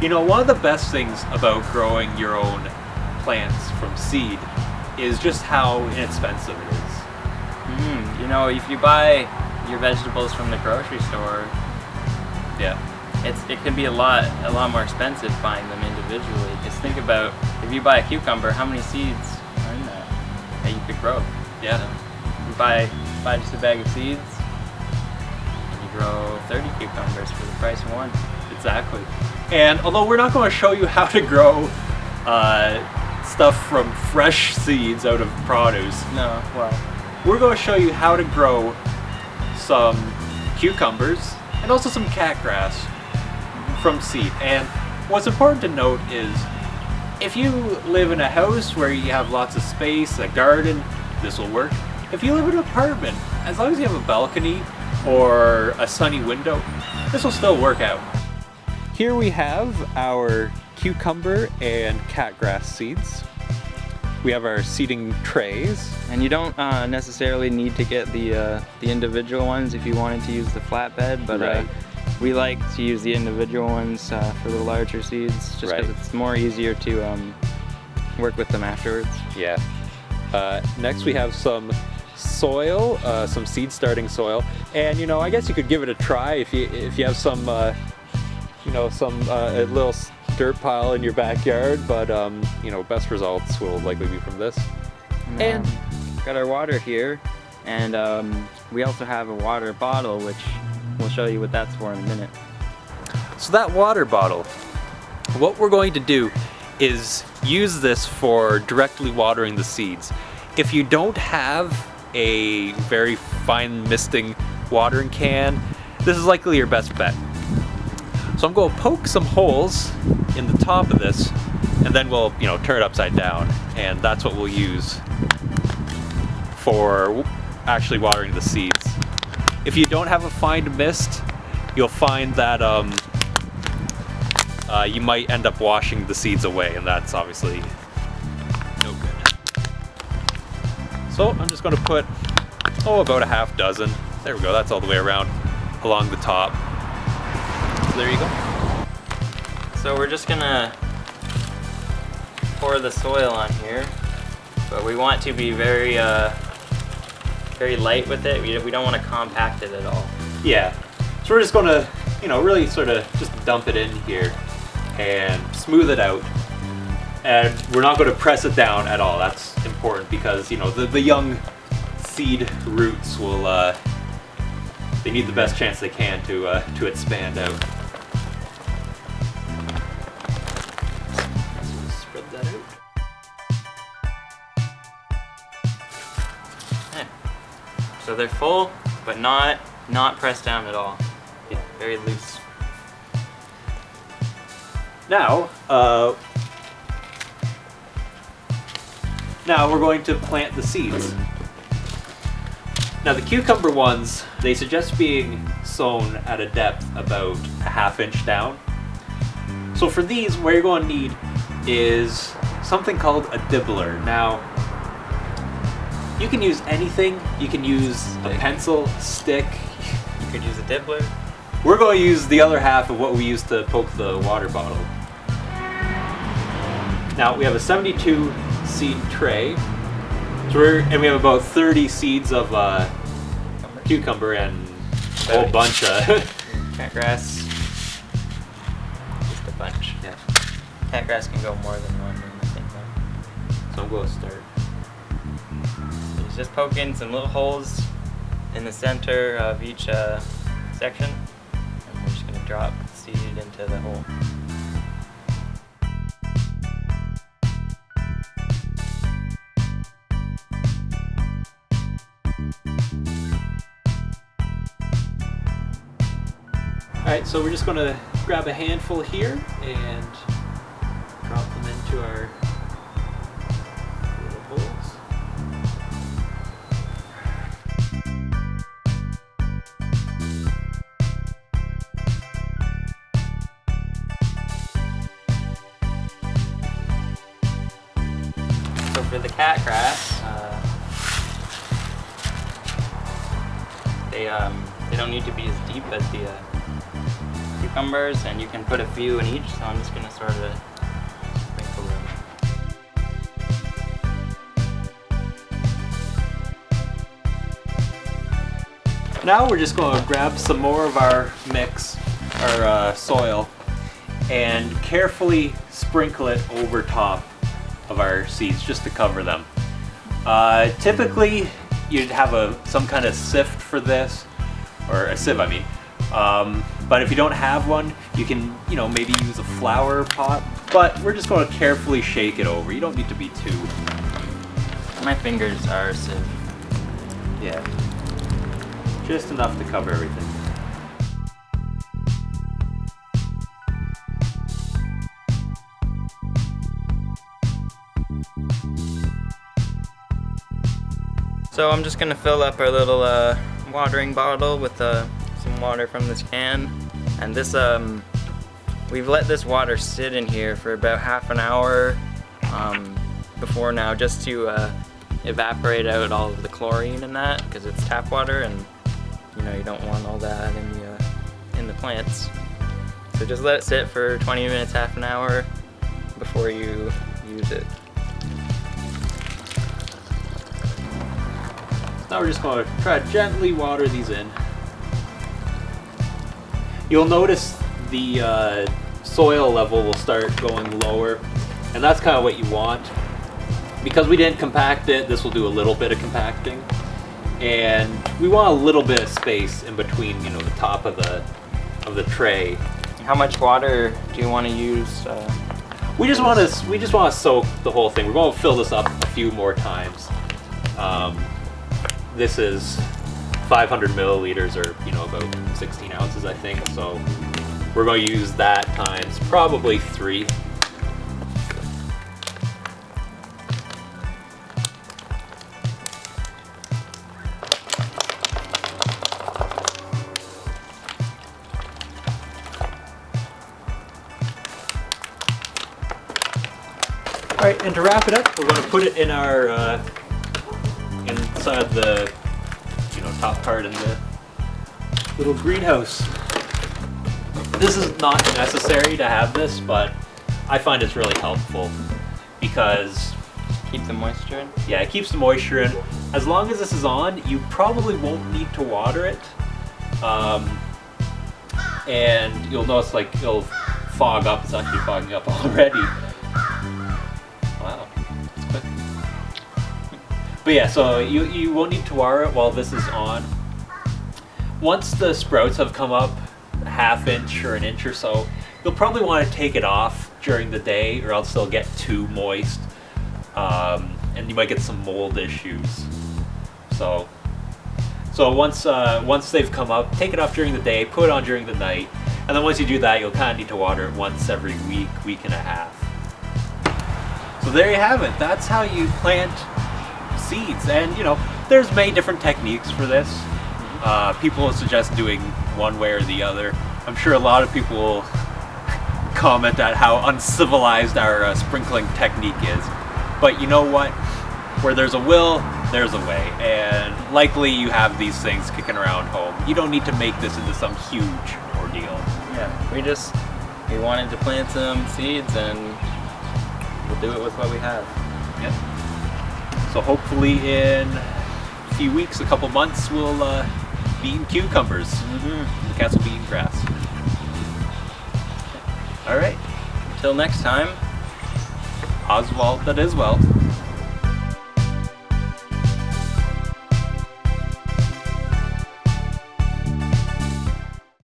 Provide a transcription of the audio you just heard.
You know, one of the best things about growing your own plants from seed is just how inexpensive it is. You know, if you buy your vegetables from the grocery store, Yeah. it can be a lot more expensive buying them individually. Just think about, if you buy a cucumber, how many seeds are in that you could grow? Yeah. So you buy just a bag of seeds, and you grow 30 cucumbers for the price of one. Exactly. And although we're not going to show you how to grow stuff from fresh seeds out of produce, No, well, we're going to show you how to grow some cucumbers and also some catgrass from seed. And what's important to note is, if you live in a house where you have lots of space, a garden, this will work. If you live in an apartment, as long as you have a balcony or a sunny window, this will still work out. Here we have our cucumber and catgrass seeds. We have our seeding trays. and you don't necessarily need to get the individual ones if you wanted to use the flatbed, but Right. we like to use the individual ones for the larger seeds, just because Right. it's more easier to work with them afterwards. Yeah. Next we have some soil, some seed starting soil, and you know, I guess you could give it a try if you have some a little dirt pile in your backyard, but you know, best results will likely be from this. And got our water here, and we also have a water bottle, which we'll show you what that's for in a minute. So that water bottle, what we're going to do is use this for directly watering the seeds. If you don't have a very fine misting watering can, this is likely your best bet. So I'm going to poke some holes in the top of this, and then we'll, you know, turn it upside down, and that's what we'll use for actually watering the seeds. If you don't have a fine mist, you'll find that you might end up washing the seeds away, and that's obviously no good. So I'm just going to put, about a half dozen. There we go, that's all the way around along the top. So there you go. So we're just gonna pour the soil on here, but we want to be very light with it. We don't want to compact it at all. Yeah, so we're just going to, you know, really sort of just dump it in here and smooth it out. And we're not going to press it down at all. That's important because, you know, the young seed roots will, they need the best chance they can to expand out. So spread that out. Yeah. So they're full, but not pressed down at all. Yeah. Very loose. Now we're going to plant the seeds. Now the cucumber ones, they suggest being sown at a depth about a ½ inch down. So for these, what you're going to need is something called a dibbler. Now, you can use anything. You can use a pencil, stick. You could use a dibbler. We're going to use the other half of what we used to poke the water bottle. Now we have a 72 seed tray. So and we have about 30 seeds of cucumber and a whole bunch of Catgrass. Just a bunch. Yeah. Catgrass can go more than one in the same one. So I'm going to start. So you just poke in some little holes in the center of each section, and we're just going to drop the seed into the hole. Alright, so we're just going to grab a handful here and drop them into our little holes. So for the catgrass, they don't need to be as deep as the cucumbers, and you can put a few in each, so I'm just going to sort of sprinkle them. Now we're just going to grab some more of our mix, our soil, and carefully sprinkle it over top of our seeds just to cover them. Typically, you'd have some kind of sift for this, or a sieve, I mean. But if you don't have one, you can, maybe use a flower pot. But we're just going to carefully shake it over. You don't need to be too. My fingers are a sieve. Yeah. Just enough to cover everything. So I'm just gonna fill up our little watering bottle with some water from this can, and this we've let this water sit in here for about half an hour before now, just to evaporate out all of the chlorine in that, because it's tap water, and you don't want all that in the plants. So just let it sit for 20 minutes, half an hour before you use it. Now we're just going to try to gently water these in. You'll notice the soil level will start going lower, and that's kind of what you want. Because we didn't compact it, this will do a little bit of compacting. And we want a little bit of space in between, the top of the tray. How much water do you want to use? We just want to soak the whole thing. We're going to fill this up a few more times. This is 500 milliliters, or about 16 ounces, I think. So we're going to use that times probably 3. All right, and to wrap it up, we're going to put it in our inside the top part in the little greenhouse. This is not necessary to have this, but I find it's really helpful because keep the moisture in. Yeah, it keeps the moisture in. As long as this is on, you probably won't need to water it, and you'll notice it'll fog up. It's actually fogging up already. Wow, that's quick. But yeah, so you won't need to water it while this is on. Once the sprouts have come up a ½ inch or an inch or so, you'll probably want to take it off during the day, or else they'll get too moist, and you might get some mold issues. So once they've come up, take it off during the day, put it on during the night, and then once you do that, you'll kind of need to water it once every week and a half. So there you have it. That's how you plant seeds. And there's many different techniques for this. People will suggest doing one way or the other. I'm sure a lot of people will comment at how uncivilized our sprinkling technique is. But you know what? Where there's a will, there's a way. And likely you have these things kicking around home. You don't need to make this into some huge ordeal. Yeah, we wanted to plant some seeds, and we'll do it with what we have. Yep. So hopefully in a few weeks, a couple months, we'll be eating cucumbers. The cats will be eating grass. All right. Until next time, Oswald, that is well.